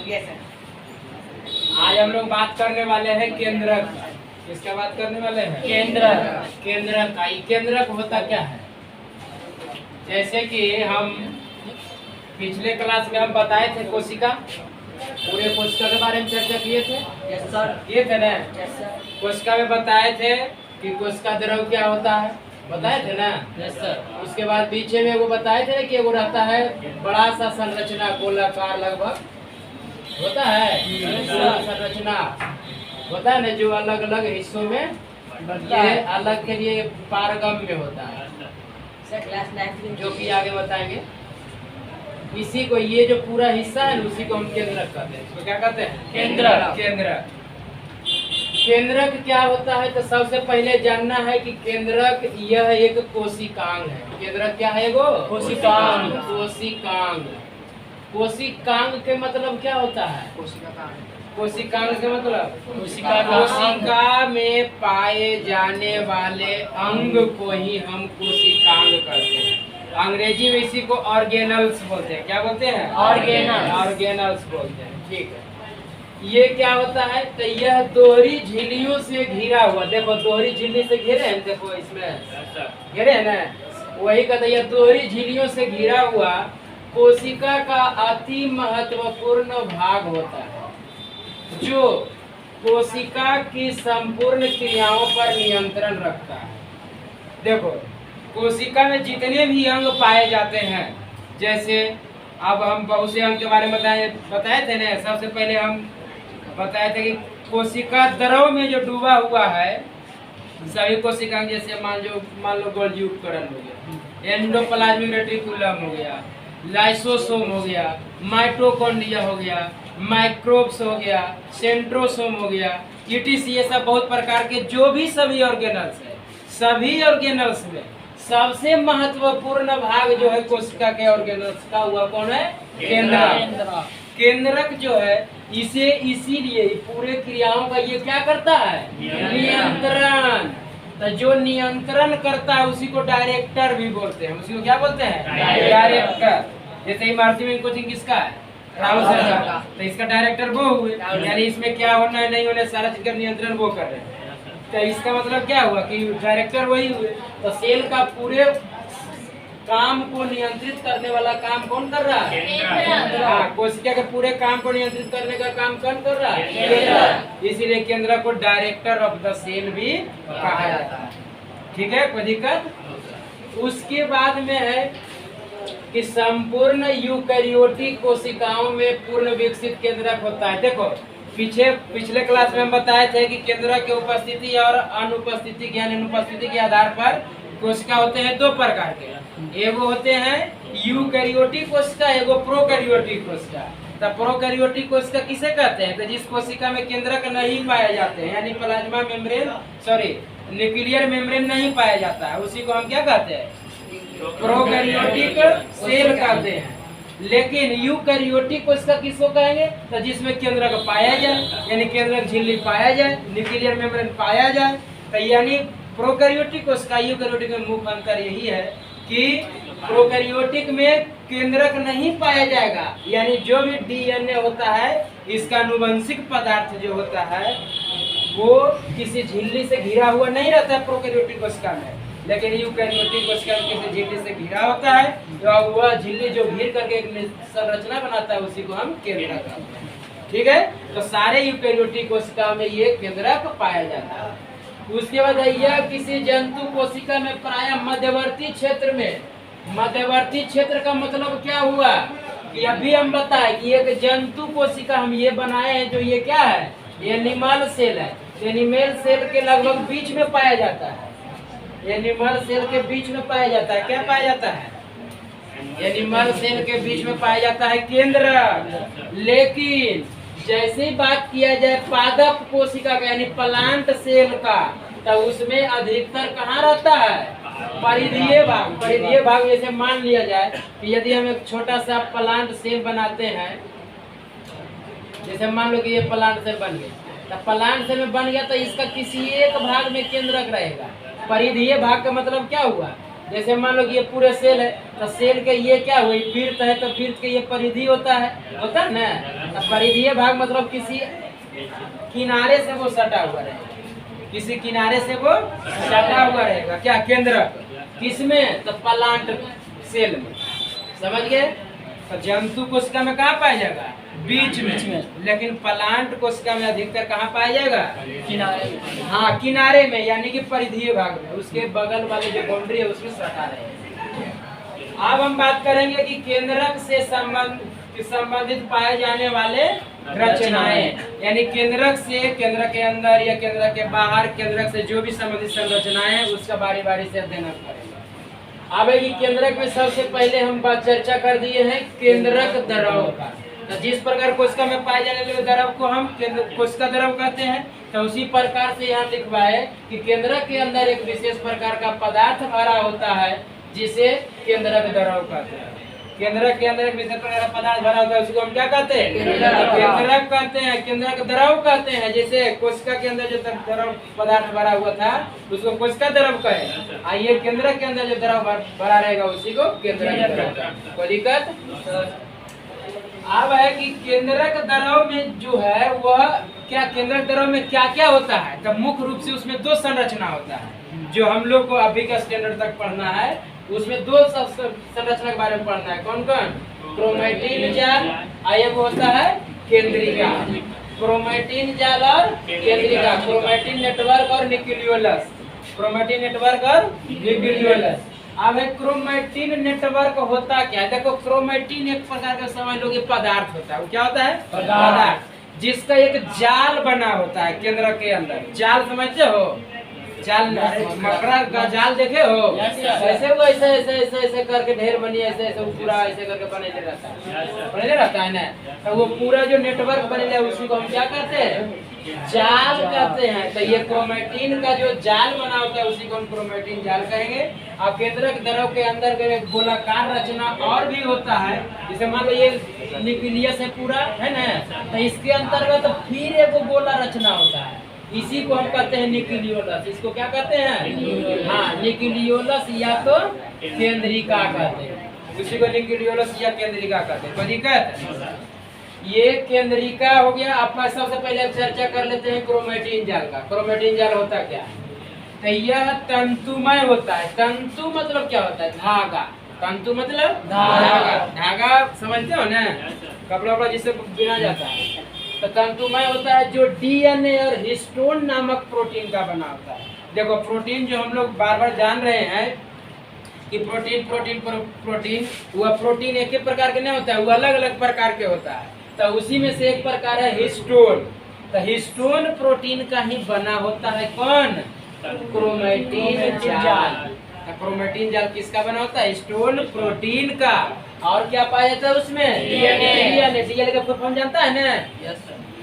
Yes sir. आज हम लोग बात करने वाले हैं केंद्रक। किसका बात करने वाले हैं? केंद्रक। केंद्रक का। केंद्रक होता क्या है? जैसे कि हम पिछले क्लास में हम बताए थे कोशिका, पूरे कोशिका के बारे में चर्चा किए थे। Yes sir. किए थे ना? Yes sir. कोशिका में बताए थे कि कोशिका द्रव क्या होता है, बताए थे ना? Yes sir. उसके बाद पीछे में वो बताए थे कि वो रहता है बड़ा सा संरचना, गोलाकार लगभग होता है, पूरा संरचना होता है ना, जो अलग अलग हिस्सों में ये अलग के लिए पारगम्य होता है, सर क्लास 9 जो कि आगे बताएंगे। इसी को, ये जो पूरा हिस्सा है उसी को हम केंद्रक कहते हैं। इसको क्या कहते हैं? केंद्रक। केंद्रक। केंद्रक क्या होता है? तो सबसे पहले जानना है कि केंद्रक यह एक कोशिकांग है। केंद्रक क्या है? वो कोशिकांग। कोशिकांग। कोशिकांग के मतलब क्या होता है? कोशिकांग के मतलब कोशिका में पाए जाने वाले अंग को ही हम कोशिकांग कहते हैं। अंग्रेजी में इसी को ऑर्गेनल्स बोलते हैं। क्या बोलते हैं? ऑर्गेनल्स। ऑर्गेनल्स बोलते हैं। ठीक है। ये क्या होता है? तो यह दोहरी झिल्लियों से घिरा हुआ, देखो दोहरी झिल्ली से घिरे हैं, देखो इसमें घिरे हैं ना, वही कहते हैं यह दोहरी झिल्लियों से घिरा हुआ कोशिका का अति महत्वपूर्ण भाग होता है, जो कोशिका की संपूर्ण क्रियाओं पर नियंत्रण रखता है। देखो कोशिका में जितने भी अंग पाए जाते हैं, जैसे अब हम बहुत से अंग के बारे में बताए थे ना। सबसे पहले हम बताए थे कि कोशिका द्रव में जो डूबा हुआ है सभी कोशिकाएं, जैसे मान लो गोल्जी उपकरण हो गया, एंडोप्लाज्मिक रेटिकुलम हो गया, लाइसोसोम हो गया, माइटोकॉन्ड्रिया हो गया, माइक्रोब्स हो गया, सेंट्रोसोम हो गया, ईटीसी, ये सब बहुत प्रकार के जो भी सभी ऑर्गेनल्स है, सभी ऑर्गेनल्स में सबसे महत्वपूर्ण भाग जो है कोशिका के ऑर्गेनल्स का, हुआ कौन है? केंद्रक। केंद्रक जो है इसे इसीलिए पूरे क्रियाओं का ये क्या करता है? नियंत्रण। तो जो नियंत्रण करता है उसी को डायरेक्टर भी बोलते हैं। उसी को क्या बोलते हैं? डायरेक्टर। जैसे ही महर्षि में कोचिंग किसका है? राहुल सर का। तो इसका डायरेक्टर वो हुए, यानी इसमें क्या होना है नहीं होना सारा चीज का नियंत्रण वो कर रहे हैं। तो इसका मतलब क्या हुआ कि डायरेक्टर वही हुए। तो सेल का पूरे काम को नियंत्रित करने वाला काम कौन कर रहा है? हाँ, कोशिका के पूरे काम को नियंत्रित करने का काम कौन कर रहा है? केंद्रक। इसीलिए केंद्रक को डायरेक्टर ऑफ द सेल भी कहा जाता है। ठीक है, कोई दिक्कत? उसके बाद में है कि संपूर्ण यूकैरियोटिक कोशिकाओं में पूर्ण विकसित केंद्रक होता है। देखो पिछले क्लास में हम बताए थे कि केंद्रक के उपस्थिति और अनुपस्थिति यानी अनुपस्थिति के आधार पर कोशिका होते हैं दो प्रकार के। एगो होते हैं यूकैरियोटिक कोशिका, एगो प्रोकैरियोटिक कोशिका। तो प्रोकैरियोटिक कोशिका किसे कहते हैं? तो जिस कोशिका में केंद्रक नहीं पाए जाते हैं, यानी प्लाज्मा मेम्ब्रेन न्यूक्लियर मेम्ब्रेन नहीं पाया जाता है, उसी को हम क्या कहते हैं? प्रोकैरियोटिक सेल कहते हैं। लेकिन यूकैरियोटिक कोशिका किसको कहेंगे? तो जिसमें केंद्रक पाया जाए, यानी केंद्रक झिल्ली पाया जाए, न्यूक्लियर मेम्ब्रेन पाया जाए। तो यानी प्रोकैरियोटिक कोशिका यूकैरियोटिक में मुख्य अंतर यही है कि प्रोकैरियोटिक में केंद्रक नहीं पाया जाएगा, यानी जो भी डीएनए होता है इसका आनुवंशिक पदार्थ जो होता है वो किसी झिल्ली से घिरा हुआ नहीं रहता है प्रोकैरियोटिक कोशिका में। लेकिन यूकैरियोटिक कोशिका में किसी झिल्ली से घिरा होता है, तो वह झिल्ली जो घिर करके एक संरचना बनाता है उसी को हम केंद्रक कहते हैं। ठीक है, तो सारे यूकैरियोटिक कोशिका में ये केंद्रक पाया जाता है। उसके बाद यह किसी जंतु कोशिका में प्रायः मध्यवर्ती क्षेत्र में, मध्यवर्ती क्षेत्र का मतलब क्या हुआ कि अभी हम बताए कि एक जंतु कोशिका हम ये बनाए हैं, जो ये क्या है? ये एनिमल सेल है। एनिमल सेल के लगभग बीच में पाया जाता है, एनिमल सेल के बीच में पाया जाता है। क्या पाया जाता है? एनिमल सेल के बीच में पाया जाता है केंद्रक। लेकिन जैसे ही बात किया जाए पादप कोशिका का यानी प्लांट सेल का, तो उसमें अधिकतर कहाँ रहता है? परिधीय भाग। परिधीय भाग जैसे मान लिया जाए कि यदि हम एक छोटा सा प्लांट सेल बनाते हैं, जैसे मान लो कि ये प्लांट सेल बन गया, तो प्लांट सेल में बन गया तो इसका किसी एक भाग में केंद्रक रहेगा। परिधीय भाग का मतलब क्या हुआ? जैसे मान लो कि ये पूरे सेल है, तो सेल के ये क्या हुई, फिरत है, तो फिरत के ये परिधि होता है ना। तो परिधीय भाग मतलब किसी किनारे से वो सटा हुआ रहेगा, किसी किनारे से वो सटा हुआ रहेगा। क्या केंद्रक, किसमें, तो प्लांट सेल में, समझ गए। तो जंतु कोशिका में कहाँ पाया जाएगा, बीच में, लेकिन प्लांट कोशिका में अधिकतर कहाँ पाया जाएगा, किनारे। हाँ किनारे में, यानी कि परिधीय भाग में, उसके बगल वाले जो बाउंड्री है उसमें सटा रहेगा। अब हम बात करेंगे कि केंद्रक से संबंधित पाए जाने वाले रचनाएं, यानी केंद्रक से, केंद्र के अंदर या केंद्र के बाहर, केंद्रक से जो भी संबंधित संरचनाएं हैं उसका बारी बारी से अध्ययन करेंगे। अब है कि केंद्रक में सबसे पहले हम बात चर्चा कर दिए हैं केंद्रक द्रव का। तो जिस प्रकार कोशिका में पाए जाने वाले द्रव को हम कोशिका द्रव कहते हैं, तो उसी प्रकार से यहाँ लिखवाए कि केंद्रक के अंदर एक विशेष प्रकार का पदार्थ भरा होता है जिसे केंद्रक द्रव कहते हैं। केंद्रक के अंदर एक विशेष प्रकार का पदार्थ भरा होता है, उसको हम क्या कहते हैं, केंद्रक कहते हैं, केंद्रक द्रव कहते हैं। जैसे कोशिका के अंदर जो द्रव पदार्थ भरा हुआ था उसको कोशिका द्रव कहे, आइए केंद्रक के अंदर जो द्रव भरा रहेगा उसी को केंद्रक द्रव। कोई दिक्कत। अब है कि केंद्रक द्रव में जो है वह क्या, केंद्रक द्रव में क्या क्या होता है, तब मुख्य रूप से उसमें दो संरचना होता है जो हम लोग को अभी का स्टैंडर्ड तक पढ़ना है। उसमें दो संरचना के बारे में पढ़ना है। कौन कौन, क्रोमैटिन जाल, एक होता है केंद्रिका। क्रोमैटिन जाल और केंद्रिका, क्रोमैटिन नेटवर्क और न्यूक्लियोलस, क्रोमैटिन नेटवर्क और न्यूक्लियोलस। अब है क्रोमैटिन नेटवर्क होता क्या है, देखो क्रोमैटिन एक प्रकार का समझ लो कि पदार्थ होता है। वो क्या होता है, पदार्थ, जिसका एक जाल बना होता है केंद्र के अंदर। जाल समझते हो, जाल, मकड़ा का जाल देखे हो, ऐसे वो ऐसे ऐसे ऐसे ऐसे करके ढेर बनी, ऐसे ऐसे पूरा ऐसे करके बने रहता है ना। तो वो पूरा जो नेटवर्क बने उसी को हम क्या कहते हैं, जाल कहते हैं। तो ये क्रोमैटिन का जो जाल बना होता है उसी को हम क्रोमैटिन जाल कहेंगे। और केंद्रक द्रव के अंदर एक गोलाकार रचना और भी होता है, जैसे मान लो ये न्यूक्लियस है पूरा, है ना, तो इसके अंतर्गत फिर एक गोला रचना होता है, इसी को हम कहते हैं न्यूक्लियोलस। इसको क्या कहते हैं, हाँ न्यूक्लियोलस या तो केंद्रिका कहते हैं, उसी को न्यूक्लियोलस या केंद्रिका कहते हैं। कोई दिक्कत। ये केंद्रिका हो गया। अपना सबसे पहले चर्चा कर लेते हैं क्रोमैटिन जाल का। क्रोमैटिन जाल होता क्या, तो यह तंतुमय होता है। तंतु मतलब क्या होता है, धागा। तंतु मतलब धागा, धागा समझते हो ना, कपड़ा वपड़ा जिससे बुना जाता है। तो तंतुमय होता है जो डीएनए और हिस्टोन नामक प्रोटीन का बना होता है। देखो प्रोटीन जो हम लोग बार बार जान रहे हैं कि प्रोटीन प्रोटीन प्रोटीन, वह प्रोटीन एक ही प्रकार के नहीं होता है, वो अलग अलग प्रकार के होता है। तो उसी में से एक प्रकार है हिस्टोन। तो हिस्टोन प्रोटीन का ही बना होता है कौन, क्रोमैटिन जाल। तो क्रोमैटिन जाल किसका बना होता है, हिस्टोन प्रोटीन का। और क्या पाया जाता है उसमें, डीएनए। डीएनए का फुल फॉर्म जानता है ना,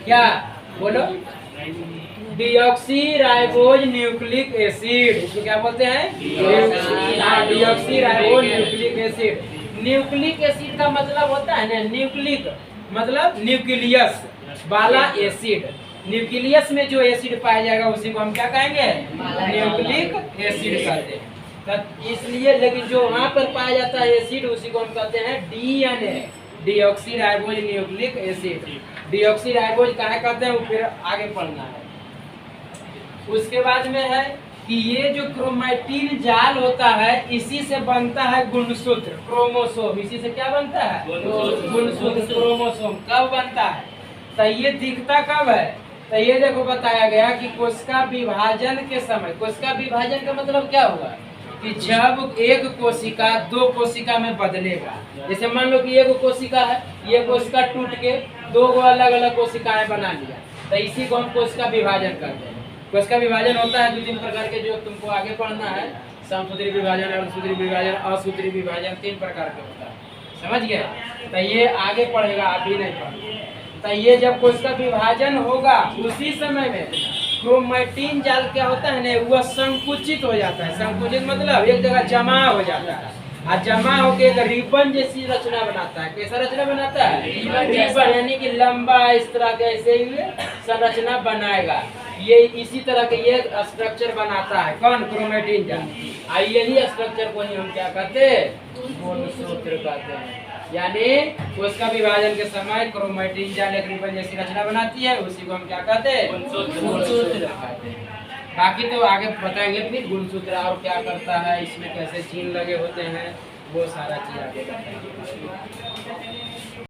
क्या बोलो, डीऑक्सी राइबोज न्यूक्लिक एसिड। इसको क्या बोलते हैं, deoxy ribose nucleic acid. Nucleic acid का मतलब होता है ना, न्यूक्लिक मतलब न्यूक्लियस वाला एसिड। न्यूक्लियस में जो एसिड पाया जाएगा उसी को हम क्या कहेंगे, न्यूक्लिक एसिड कहते हैं। तो इसलिए लेकिन जो वहाँ पर पाया जाता है एसिड उसी को हम कहते हैं DNA, deoxy ribose nucleic acid. Deoxy ribose काहे कहते हैं वो फिर आगे पढ़ना है। उसके बाद में है कि ये जो क्रोमैटिन जाल होता है इसी से बनता है गुणसूत्र, क्रोमोसोम। इसी से क्या बनता है, गुणसूत्र, क्रोमोसोम। कब बनता है, तो ये दिखता कब है, तो ये देखो बताया गया कि कोशिका विभाजन के समय। कोशिका विभाजन का मतलब क्या हुआ कि जब एक कोशिका दो कोशिका में बदलेगा। जैसे मान लो कि एक कोशिका है, ये कोशिका टूट के दो अलग अलग कोशिकाएं बना लिया, तो इसी को हम कोशिका विभाजन कहते हैं। कोशिका विभाजन होता है दो तीन प्रकार के, जो तुमको आगे पढ़ना है, समसूत्री विभाजन, अर्धसूत्री विभाजन, असूत्री विभाजन, 3 प्रकार के होता है। समझ गए, तो ये आगे पढ़ेगा, अभी नहीं पढ़ेगा। तो ये जब कोशिका विभाजन होगा उसी समय में क्रोमैटिन जाल क्या होता है ना, वह संकुचित हो जाता है। संकुचित मतलब एक जगह जमा हो जाता है, और जमा होकर एक रिबन जैसी रचना बनाता है। कैसा रचना बनाता है, रिबन, यानी कि लंबा इस तरह के ऐसे ही संरचना बनाएगा। ये इसी तरह के ये स्ट्रक्चर बनाता है कौन, क्रोमेटिन जाल। यही स्ट्रक्चर को ही हम क्या कहते हैं, गुणसूत्र कहते हैं। यानी कोशिका विभाजन के समय क्रोमेटिन जाल एक रिबन जैसी रचना बनाती है, उसी को हम क्या कहते हैं, गुणसूत्र कहते हैं। बाकी तो आगे बताएंगे फिर गुणसूत्र और क्या करता है, इसमें कैसे जीन लगे होते हैं, वो सारा चीज आगे बताएंगे।